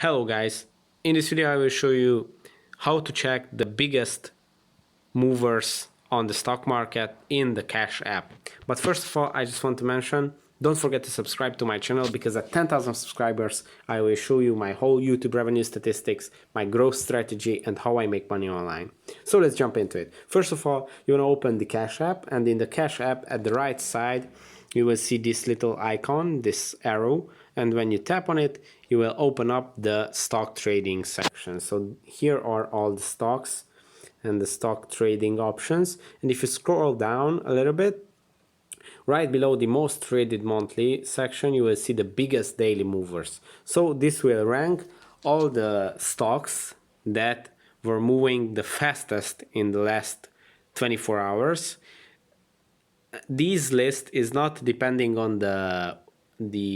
Hello guys, in this video I will show you how to check the biggest movers on the stock market in the Cash app. But first of all, I just want to mention, don't forget to subscribe to my channel because at 10,000 subscribers I will show you my whole YouTube revenue statistics, my growth strategy and how I make money online. So let's jump into it. First of all, you want to open the Cash app, and in the Cash app at the right side you will see this little icon, this arrow, and when you tap on it you will open up the stock trading section. So here are all the stocks and the stock trading options, and if you scroll down a little bit, right below the most traded monthly section you will see the biggest daily movers. So this will rank all the stocks that were moving the fastest in the last 24 hours. This list is not depending on the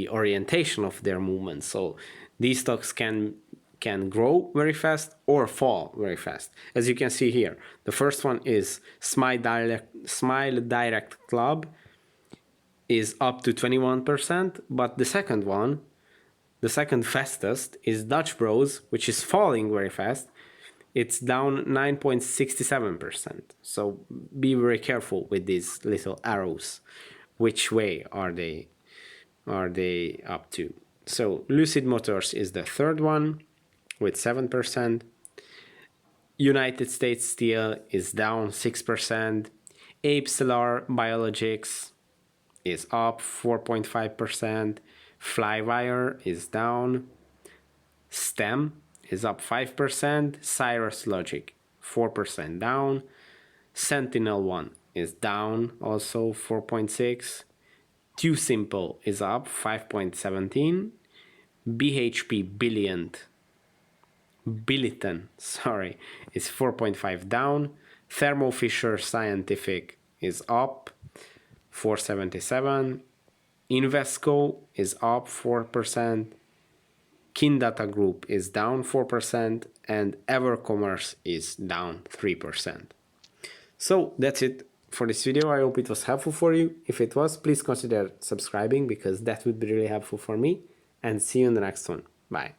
orientation of their movement, so these stocks can grow very fast or fall very fast. As you can see here, the first one is Smile Direct Club is up to 21%, but the second one, the second fastest, is Dutch Bros, which is falling very fast. It's down 9.67%. So be very careful with these little arrows. Which way are they up to? So Lucid Motors is the third one with 7%. United States Steel is down 6%. AbCellera Biologics is up 4.5%. Flywire is down. STEM is up 5%, Cirrus Logic 4% down, Sentinel-1 is down also 4.6, TuSimple is up 5.17, BHP Billiton is 4.5 down, Thermo Fisher Scientific is up 477, Invesco is up 4%, Kindata Group is down 4%, and EverCommerce is down 3%. So that's it for this video. I hope it was helpful for you. If it was, please consider subscribing because that would be really helpful for me. And see you in the next one. Bye.